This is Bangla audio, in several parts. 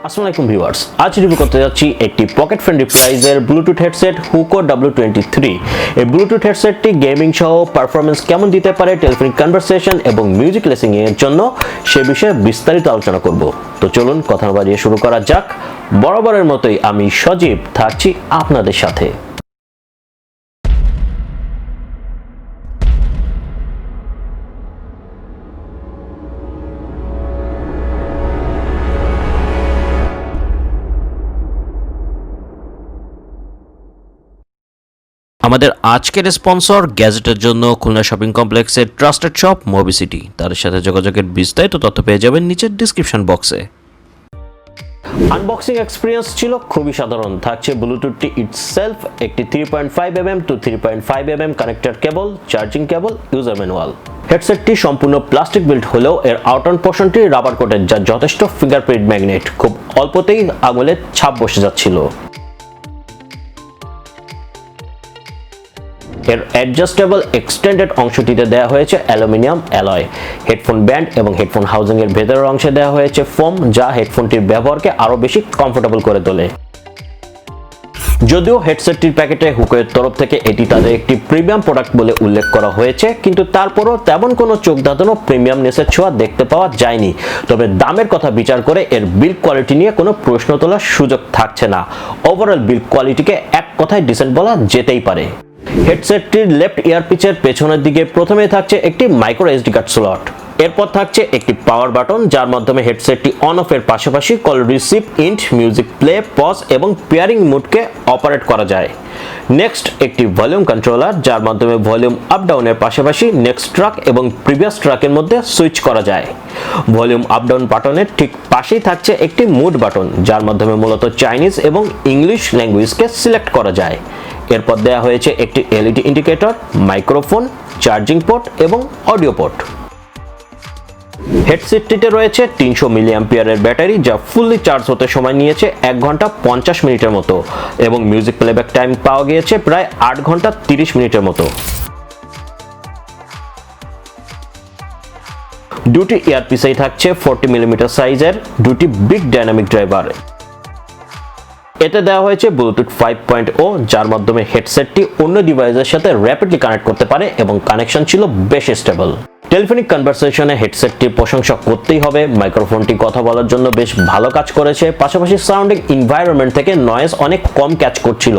আসসালামু আলাইকুম ভিউয়ার্স, আজ রিভিউ করতে যাচ্ছি একটি পকেট ফ্রেন্ডলি প্রাইজের ব্লুটুথ হেডসেট Hoco W23। এই ব্লুটুথ হেডসেটটি গেমিং সহ পারফরম্যান্স কেমন দিতে পারে, টেলিফোনিক কনভারসেশন এবং মিউজিক লিসেনিং এর জন্য সে বিষয়ে বিস্তারিত আলোচনা করব। তো চলুন কথা না বাড়িয়ে শুরু করা যাক। বরাবরের মতোই আমি সজীব থাকছি আপনাদের সাথে। আমাদের আজকের স্পন্সর গ্যাজেটের জন্য খুলনা শপিং কমপ্লেক্সের ট্রাস্টেড শপ Mobicity। তাদের সাথে যোগাযোগের বিস্তারিত তথ্য পেয়ে যাবেন নিচের ডিসক্রিপশন বক্সে। আনবক্সিং এক্সপিরিয়েন্স ছিল খুবই সাধারণ। থাকছে ব্লুটুথটি ইটসেলফ, একটি 3.5mm টু 3.5mm কানেক্টর কেবল, চার্জিং কেবল, ইউজার ম্যানুয়াল। হেডসেটটি সম্পূর্ণ প্লাস্টিক বিল্ড হলেও এর আউটার পোর্শনটি রাবার কোটেড, যা যথেষ্ট ফিঙ্গারপ্রিন্ট ম্যাগনেট। খুব অল্পতেই আঙুলের ছাপ বসে যাচ্ছিল। এর অ্যাডজাস্টেবল এক্সটেন্ডেড অংশটিতে দেওয়া হয়েছে অ্যালুমিনিয়াম অ্যালয়। হেডফোন ব্যান্ড এবং হেডফোন হাউজিং এর ভেতরের অংশে দেওয়া হয়েছে ফোম, যা হেডফোনটির ব্যবহারকে আরো বেশি কমফোর্টেবল করে তোলে। যদিও হেডসেটটির প্যাকেটে হুকোয়ের তরফ থেকে এটি তাদের একটি প্রিমিয়াম প্রোডাক্ট বলে উল্লেখ করা হয়েছে, কিন্তু তারপরও তেমন কোনো চোখ ধাঁধানো প্রিমিয়ামনেসের ছোঁয়া দেখতে পাওয়া যায়নি। তবে দামের কথা বিচার করে এর বিল্ড কোয়ালিটি নিয়ে কোনো প্রশ্ন তোলার সুযোগ থাকছে না। ওভারঅল বিল্ড কোয়ালিটিকে এক কথায় ডিসেন্ট বলা যেতেই পারে। হেডসেটটির লেফট ইয়ারপিসের পেছনের দিকে প্রথমেই থাকছে একটি মাইক্রো এসডি কার্ড স্লট। এরপর থাকছে একটি পাওয়ার বাটন, যার মাধ্যমে হেডসেটটি অন অফ এর পাশাপাশি কল রিসিভ, ইন্ট, মিউজিক প্লে, পজ এবং পেয়ারিং মোডকে অপারেট করা যায়। নেক্সট একটি ভলিউম কন্ট্রোলার, যার মাধ্যমে ভলিউম আপ ডাউনের পাশাপাশি নেক্সট ট্র্যাক এবং প্রিভিয়াস ট্র্যাকের মধ্যে সুইচ করা যায়। ভলিউম আপ ডাউন বাটনের ঠিক পাশেই থাকছে একটি মুড বাটন, যার মাধ্যমে মূলত চাইনিজ এবং ইংলিশ ল্যাঙ্গুয়েজকে সিলেক্ট করা যায়। এরপর দেওয়া হয়েছে একটি LED indicator, microphone, charging port এবং অডিও পোর্ট। হেডসেটটিতে রয়েছে 300 মিলিঅ্যাম্পিয়ারের ব্যাটারি, যা ফুললি চার্জ হতে সময় নিয়েছে 1 ঘন্টা 50 মিনিটের মতো, এবং মিউজিক প্লেব্যাক টাইম পাওয়া গিয়েছে প্রায় 8 ঘন্টা 30 মিনিটের মতো। দুটি ইয়ারপিসেই থাকছে 40 মিলিমিটার সাইজের দুটি বিগ ডাইনামিক ড্রাইভার। এতে দেওয়া হয়েছে ব্লুটুথ 5.0, যার মাধ্যমে হেডসেটটি অন্য ডিভাইসের সাথে র্যাপিডলি কানেক্ট করতে পারে এবং কানেকশন ছিল বেশ স্টেবল। টেলিফোনিক কনভারসেশনে হেডসেটটির প্রশংসা করতেই হবে। মাইক্রোফোনটি কথা বলার জন্য বেশ ভালো কাজ করেছে, পাশাপাশি সাউন্ডিং এনভায়রনমেন্ট থেকে নয়েজ অনেক কম ক্যাচ করছিল,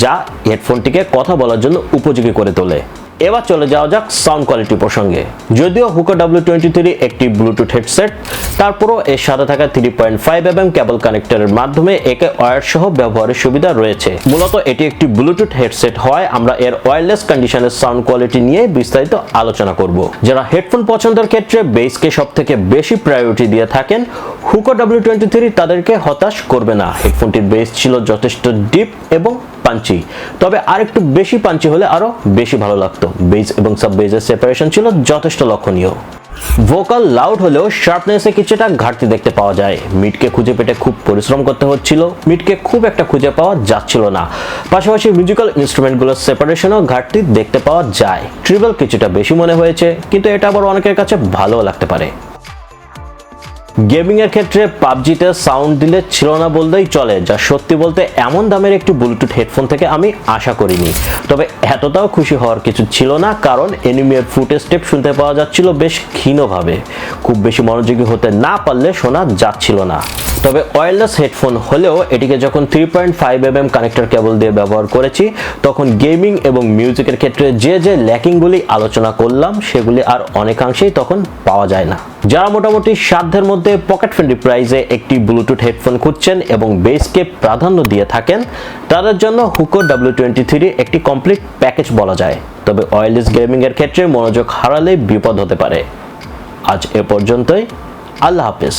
যা হেডফোনটিকে কথা বলার জন্য উপযোগী করে তোলে। এবার চলে যাওয়া যাক সাউন্ড কোয়ালিটি প্রসঙ্গে। যদিও Hoco W23 একটি ব্লুটুথ হেডসেট, তারপরও এর সাথে থাকা 3.5mm কেবল কানেক্টরের মাধ্যমে একে ওয়্যার সহ ব্যবহারের সুবিধা রয়েছে। মূলত এটি একটি ব্লুটুথ হেডসেট হয় আমরা এর ওয়্যারলেস কন্ডিশনের সাউন্ড কোয়ালিটি নিয়ে বিস্তারিত আলোচনা করব। যারা হেডফোন পছন্দের ক্ষেত্রে বেসকে সবথেকে বেশি প্রায়োরিটি দিয়ে থাকেন, Hoco W23 তাদেরকে হতাশ করবে না। হেডফোনটির বেস ছিল যথেষ্ট ডিপ এবং পাঞ্চি, তবে আরেকটু বেশি পাঞ্চি হলে আরো বেশি ভালো লাগতো। বেস এবং সাব বেসের সেপারেশন ছিল যথেষ্ট লক্ষণীয়। ভোকাল লাউড হলেও শার্পনেসে কিছুটা ঘাটতি দেখতে পাওয়া যায়। মিডকে খুঁজে পেতে খুব পরিশ্রম করতে হচ্ছিল, মিডকে খুব একটা খুঁজে পাওয়া যাচ্ছিল না। পাশাপাশি মিউজিক্যাল ইনস্ট্রুমেন্টগুলোর সেপারেশনও ঘাটতি দেখতে পাওয়া যায়। ট্রিবল কিছুটা বেশি মনে হয়েছে, কিন্তু এটা আবার অনেকের কাছে ভালোও লাগতে পারে। গেমিং এর ক্ষেত্রে পাবজিতে সাউন্ড দিলে ছিল না বললেই চলে, যা সত্যি বলতে এমন দামের একটি ব্লুটুথ হেডফোন থেকে আমি আশা করিনি। তবে এতটাও খুশি হওয়ার কিছু ছিল না, কারণ এনিমির ফুটেজ স্টেপ শুনতে পাওয়া যাচ্ছিল বেশ ক্ষীণভাবে। খুব বেশি মনোযোগী হতে না পারলে শোনা যাচ্ছিল না। তবে ওয়্যারলেস হেডফোন হলেও এটিকে যখন 3.5mm কানেক্টর কেবল দিয়ে ব্যবহার করেছি, তখন গেমিং এবং মিউজিকের ক্ষেত্রে যে ল্যাকিংগুলি আলোচনা করলাম, সেগুলি আর অনেকাংশেই তখন পাওয়া যায় না। যারা মোটামুটি সাধ্যের মধ্যে পকেট ফ্রেন্ডলি প্রাইসে একটি ব্লুটুথ হেডফোন খুঁজছেন এবং বেসকে প্রাধান্য দিয়ে থাকেন, তাদের জন্য Hoco W23 একটি কমপ্লিট প্যাকেজ বলা যায়। তবে ওয়্যারলেস গেমিং এর ক্ষেত্রে মনোযোগ হারালে বিপদ হতে পারে। আজ এ পর্যন্তই। আল্লাহ হাফেজ।